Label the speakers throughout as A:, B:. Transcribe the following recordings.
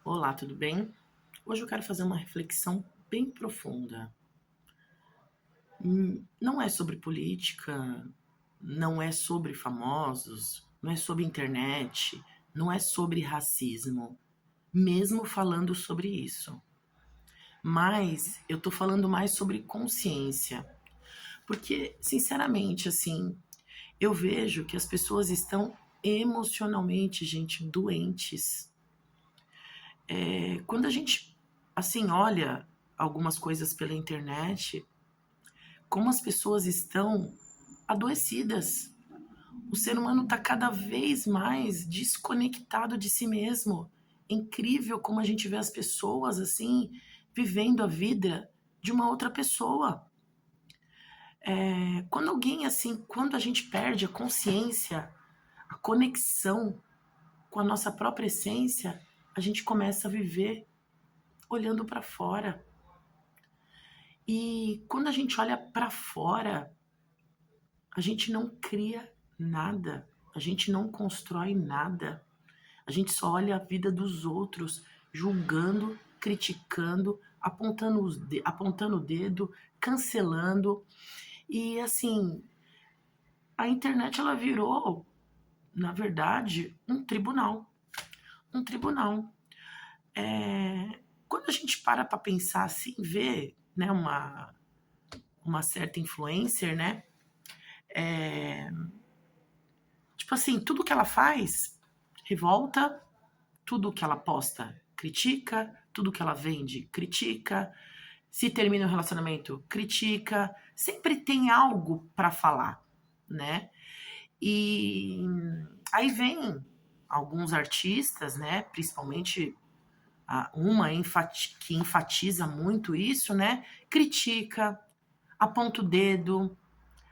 A: Olá, tudo bem? Hoje eu quero fazer uma reflexão bem profunda. Não é sobre política, não é sobre famosos, não é sobre internet, não é sobre racismo, mesmo falando sobre isso. Mas eu tô falando mais sobre consciência, porque, sinceramente, assim, eu vejo que as pessoas estão emocionalmente, gente, doentes. Quando a gente, assim, olha algumas coisas pela internet, como as pessoas estão adoecidas. O ser humano está cada vez mais desconectado de si mesmo. É incrível como a gente vê as pessoas assim, vivendo a vida de uma outra pessoa. Quando alguém assim, quando a gente perde a consciência, a conexão com a nossa própria essência, a gente começa a viver olhando para fora. E quando a gente olha para fora, a gente não cria nada, a gente não constrói nada. A gente só olha a vida dos outros, julgando, criticando, apontando o dedo, cancelando. E assim, a internet ela virou, na verdade, um tribunal. Um tribunal. Quando a gente para pensar assim, vê né, uma certa influencer, né? Tipo assim, tudo que ela faz revolta, tudo que ela posta critica, tudo que ela vende critica, se termina o relacionamento critica, sempre tem algo para falar, né? E aí vem alguns artistas, né, principalmente uma que enfatiza muito isso, né, critica, aponta o dedo,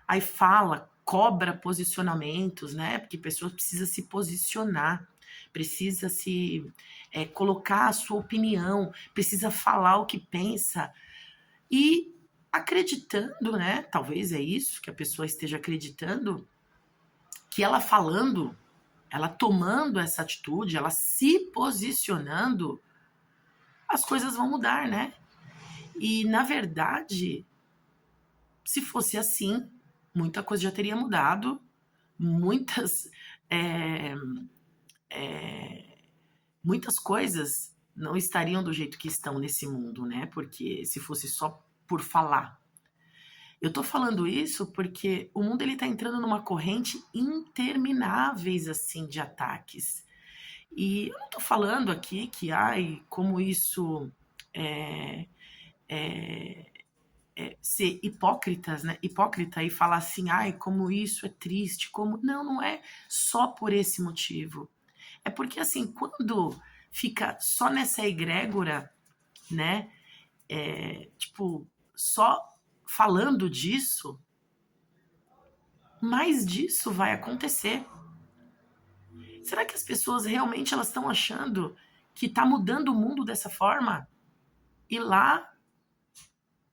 A: aí fala, cobra posicionamentos, né? Porque a pessoa precisa se posicionar, precisa se colocar a sua opinião, precisa falar o que pensa e acreditando, né? Talvez é isso que a pessoa esteja acreditando, que ela falando, ela tomando essa atitude, ela se posicionando, as coisas vão mudar, né? E na verdade, se fosse assim, muita coisa já teria mudado, muitas é, muitas coisas não estariam do jeito que estão nesse mundo, né? Porque se fosse só por falar. Eu tô falando isso porque o mundo ele tá entrando numa corrente intermináveis assim de ataques. E eu não tô falando aqui que ai, como isso é, ser hipócritas, né? Hipócrita e falar assim, ai, como isso é triste, como não é só por esse motivo. É porque assim, quando fica só nessa egrégora, né? Tipo, só falando disso, mais disso vai acontecer. Será que as pessoas realmente elas estão achando que está mudando o mundo dessa forma? E lá,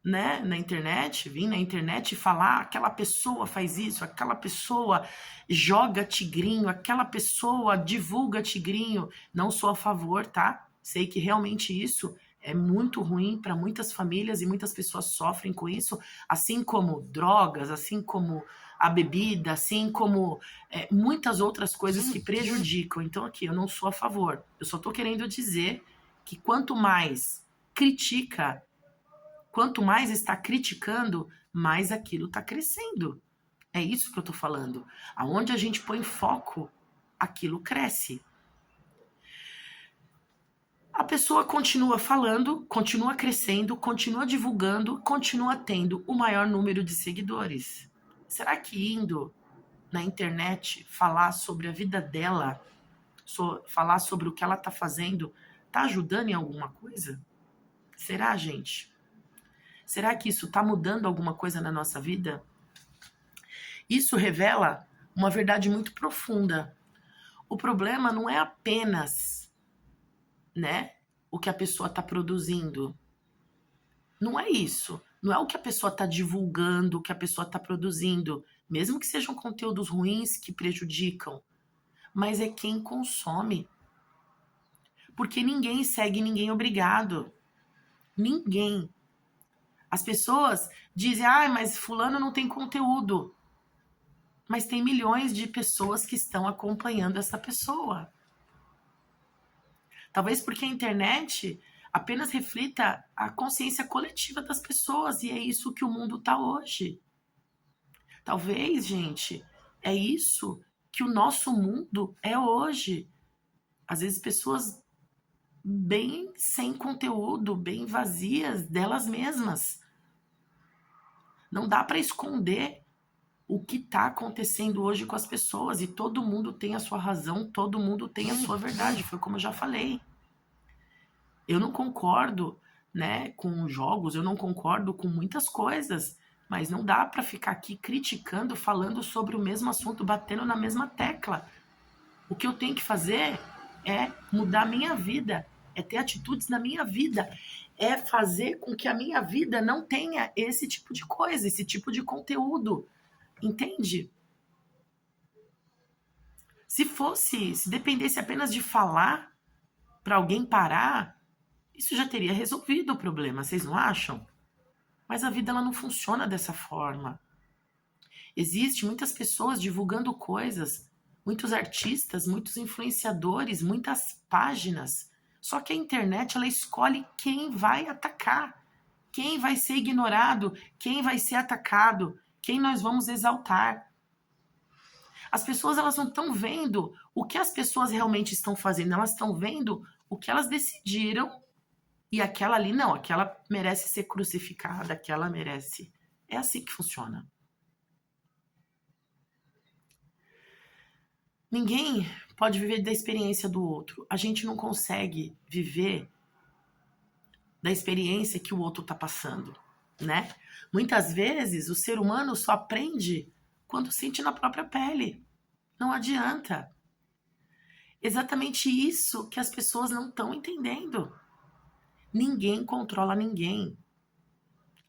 A: né, na internet, vir na internet e falar aquela pessoa faz isso, aquela pessoa joga tigrinho, aquela pessoa divulga tigrinho. Não sou a favor, tá? Sei que realmente isso é muito ruim para muitas famílias e muitas pessoas sofrem com isso, assim como drogas, assim como a bebida, assim como muitas outras coisas que prejudicam. Então, aqui, eu não sou a favor. Eu só tô querendo dizer que quanto mais critica, quanto mais está criticando, mais aquilo está crescendo. É isso que eu estou falando. Aonde a gente põe foco, aquilo cresce. A pessoa continua falando, continua crescendo, continua divulgando, continua tendo o maior número de seguidores. Será que indo na internet falar sobre a vida dela, falar sobre o que ela está fazendo, está ajudando em alguma coisa? Será, gente? Será que isso está mudando alguma coisa na nossa vida? Isso revela uma verdade muito profunda. O problema não é apenas, né, o que a pessoa está produzindo. Não é isso. Não é o que a pessoa está divulgando, o que a pessoa está produzindo, mesmo que sejam conteúdos ruins que prejudicam, mas é quem consome. Porque ninguém segue ninguém obrigado. Ninguém. As pessoas dizem, mas fulano não tem conteúdo. Mas tem milhões de pessoas que estão acompanhando essa pessoa. Talvez porque a internet apenas reflita a consciência coletiva das pessoas, e é isso que o mundo está hoje. Talvez, gente, é isso que o nosso mundo é hoje. Às vezes pessoas bem sem conteúdo, bem vazias delas mesmas. Não dá para esconder o que está acontecendo hoje com as pessoas, e todo mundo tem a sua razão, todo mundo tem a sua verdade, foi como eu já falei. Eu não concordo, né, com jogos, eu não concordo com muitas coisas, mas não dá para ficar aqui criticando, falando sobre o mesmo assunto, batendo na mesma tecla. O que eu tenho que fazer é mudar a minha vida, é ter atitudes na minha vida, é fazer com que a minha vida não tenha esse tipo de coisa, esse tipo de conteúdo. Entende? Se dependesse apenas de falar para alguém parar, isso já teria resolvido o problema, vocês não acham? Mas a vida ela não funciona dessa forma. Existem muitas pessoas divulgando coisas, muitos artistas, muitos influenciadores, muitas páginas. Só que a internet ela escolhe quem vai atacar, quem vai ser ignorado, quem vai ser atacado, quem nós vamos exaltar. As pessoas elas não estão vendo o que as pessoas realmente estão fazendo, elas estão vendo o que elas decidiram, e aquela ali não, aquela merece ser crucificada, aquela merece. É assim que funciona. Ninguém pode viver da experiência do outro. A gente não consegue viver da experiência que o outro está passando, né? Muitas vezes o ser humano só aprende quando sente na própria pele. Não adianta. Exatamente isso que as pessoas não estão entendendo. Ninguém controla ninguém.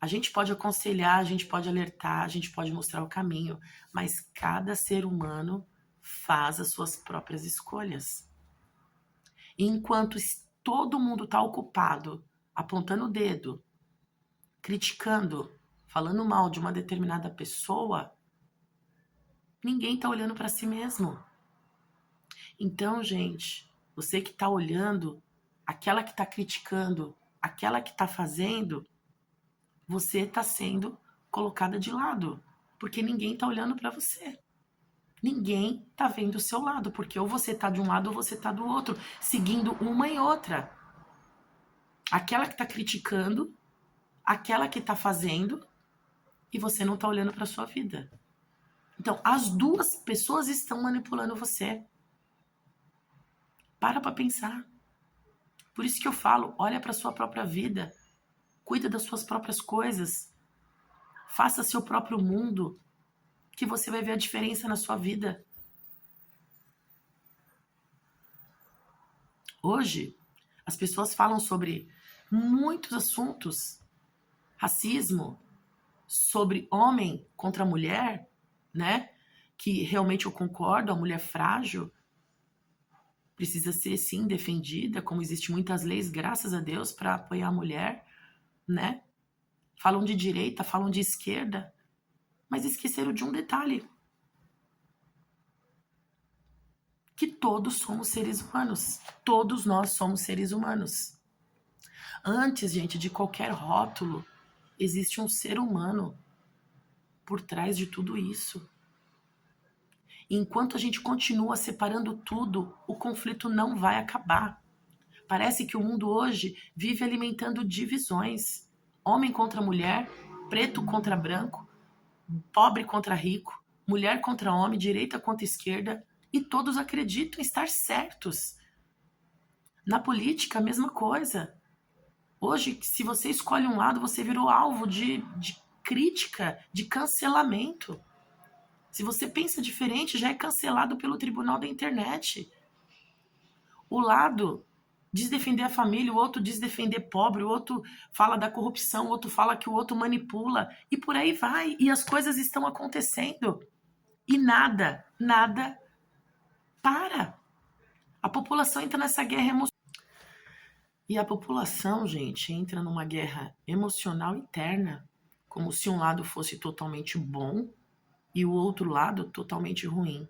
A: A gente pode aconselhar, a gente pode alertar, a gente pode mostrar o caminho, mas cada ser humano faz as suas próprias escolhas. E enquanto todo mundo está ocupado apontando o dedo, criticando, falando mal de uma determinada pessoa, ninguém está olhando para si mesmo. Então, gente, você que está olhando, aquela que está criticando, aquela que está fazendo, você está sendo colocada de lado, porque ninguém está olhando para você. Ninguém está vendo o seu lado, porque ou você está de um lado ou você está do outro, seguindo uma e outra. Aquela que está criticando, aquela que está fazendo, e você não está olhando para a sua vida. Então, as duas pessoas estão manipulando você. Para pensar. Por isso que eu falo, olha para a sua própria vida, cuida das suas próprias coisas, faça seu próprio mundo, que você vai ver a diferença na sua vida. Hoje, as pessoas falam sobre muitos assuntos, racismo, sobre homem contra mulher, né? Que realmente eu concordo, a mulher frágil precisa ser, sim, defendida, como existem muitas leis, graças a Deus, para apoiar a mulher, né? Falam de direita, falam de esquerda, mas esqueceram de um detalhe. Que todos somos seres humanos. Todos nós somos seres humanos. Antes, gente, de qualquer rótulo, existe um ser humano por trás de tudo isso. E enquanto a gente continua separando tudo, o conflito não vai acabar. Parece que o mundo hoje vive alimentando divisões. Homem contra mulher, preto contra branco, pobre contra rico, mulher contra homem, direita contra esquerda, e todos acreditam estar certos. Na política, a mesma coisa. Hoje, se você escolhe um lado, você virou alvo de crítica, de cancelamento. Se você pensa diferente, já é cancelado pelo tribunal da internet. O lado diz defender a família, o outro diz defender pobre, o outro fala da corrupção, o outro fala que o outro manipula, e por aí vai. E as coisas estão acontecendo. E nada para. A população entra nessa guerra emocional. E a população, gente, entra numa guerra emocional interna, como se um lado fosse totalmente bom e o outro lado totalmente ruim.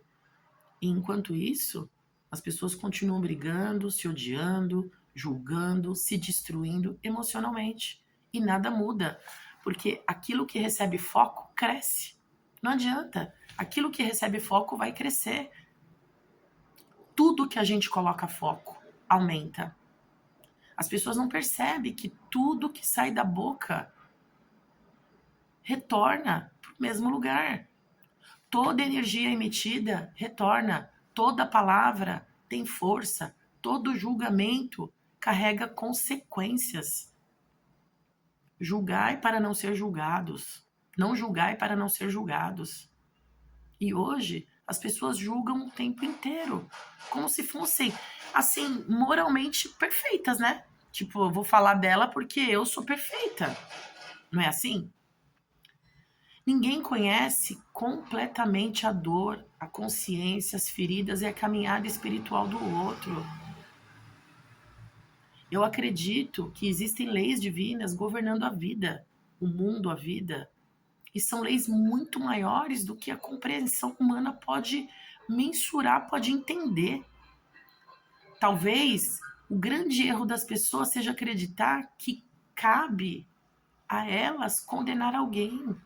A: E enquanto isso, as pessoas continuam brigando, se odiando, julgando, se destruindo emocionalmente. E nada muda, porque aquilo que recebe foco cresce. Não adianta. Aquilo que recebe foco vai crescer. Tudo que a gente coloca foco aumenta. As pessoas não percebem que tudo que sai da boca retorna para o mesmo lugar. Toda energia emitida retorna. Toda palavra tem força. Todo julgamento carrega consequências. Julgai para não ser julgados. Não julgai para não ser julgados. E hoje as pessoas julgam o tempo inteiro, como se fossem, assim, moralmente perfeitas, né? Tipo, eu vou falar dela porque eu sou perfeita. Não é assim? Ninguém conhece completamente a dor, a consciência, as feridas e a caminhada espiritual do outro. Eu acredito que existem leis divinas governando a vida, o mundo, a vida. E são leis muito maiores do que a compreensão humana pode mensurar, pode entender. Talvez o grande erro das pessoas seja acreditar que cabe a elas condenar alguém.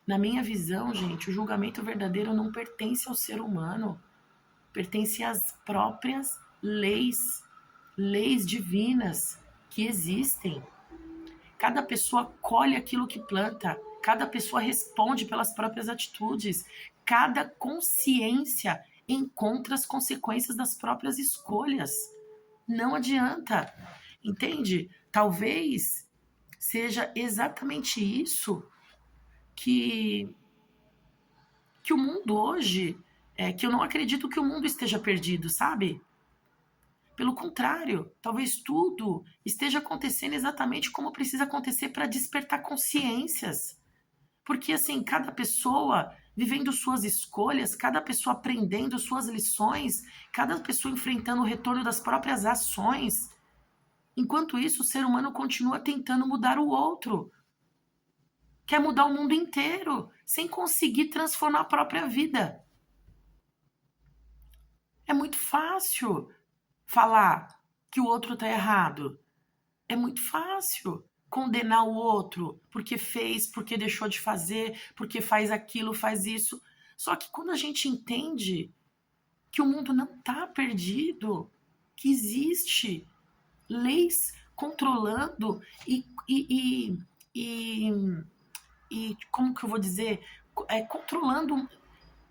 A: Na minha visão, gente, o julgamento verdadeiro não pertence ao ser humano, pertence às próprias leis divinas que existem. Cada pessoa colhe aquilo que planta, cada pessoa responde pelas próprias atitudes, cada consciência encontra as consequências das próprias escolhas. Não adianta, entende? Talvez seja exatamente isso que o mundo hoje, que eu não acredito que o mundo esteja perdido, sabe? Pelo contrário, talvez tudo esteja acontecendo exatamente como precisa acontecer para despertar consciências. Porque, assim, cada pessoa vivendo suas escolhas, cada pessoa aprendendo suas lições, cada pessoa enfrentando o retorno das próprias ações. Enquanto isso, o ser humano continua tentando mudar o outro. Quer mudar o mundo inteiro, sem conseguir transformar a própria vida. É muito fácil falar que o outro está errado. É muito fácil condenar o outro porque fez, porque deixou de fazer, porque faz aquilo, faz isso. Só que quando a gente entende que o mundo não está perdido, que existe leis controlando e como que eu vou dizer, controlando,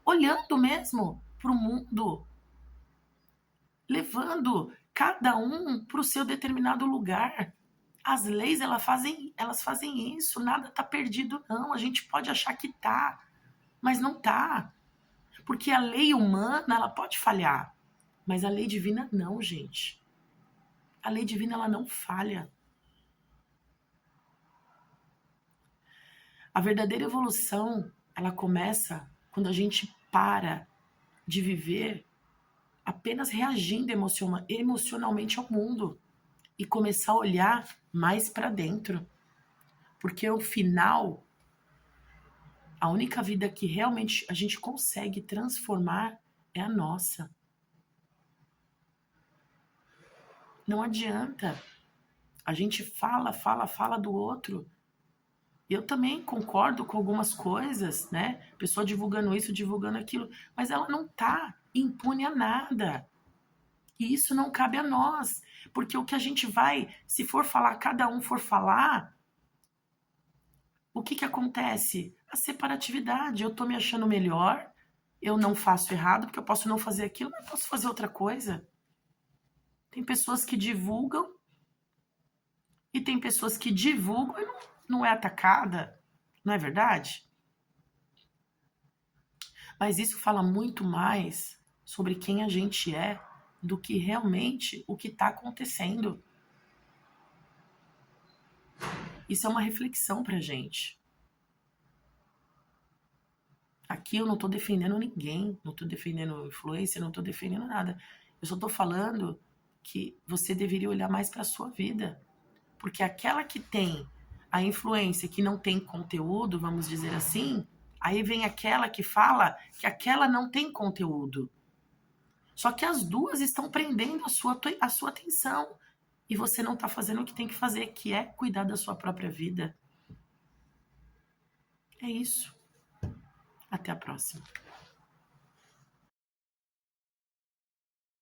A: olhando mesmo para o mundo, levando cada um para o seu determinado lugar. As leis, elas fazem isso, nada está perdido, não. A gente pode achar que tá, mas não tá. Porque a lei humana, ela pode falhar, mas a lei divina não, gente. A lei divina, ela não falha. A verdadeira evolução, ela começa quando a gente para de viver apenas reagindo emocionalmente ao mundo e começar a olhar mais para dentro. Porque o final, a única vida que realmente a gente consegue transformar é a nossa. Não adianta. A gente fala do outro. Eu também concordo com algumas coisas, né? Pessoa divulgando isso, divulgando aquilo, mas ela não tá impune a nada. E isso não cabe a nós, porque o que a gente vai, se for falar, cada um for falar, o que que acontece? A separatividade. Eu tô me achando melhor, eu não faço errado, porque eu posso não fazer aquilo, mas posso fazer outra coisa. Tem pessoas que divulgam e tem pessoas que divulgam e não é atacada, não é verdade? Mas isso fala muito mais sobre quem a gente é do que realmente o que está acontecendo. Isso é uma reflexão pra gente. Aqui eu não estou defendendo ninguém, não estou defendendo influência, não estou defendendo nada. Eu só estou falando que você deveria olhar mais para a sua vida. Porque aquela que tem a influência, que não tem conteúdo, vamos dizer assim, aí vem aquela que fala que aquela não tem conteúdo. Só que as duas estão prendendo a sua atenção. E você não está fazendo o que tem que fazer, que é cuidar da sua própria vida. É isso. Até a próxima.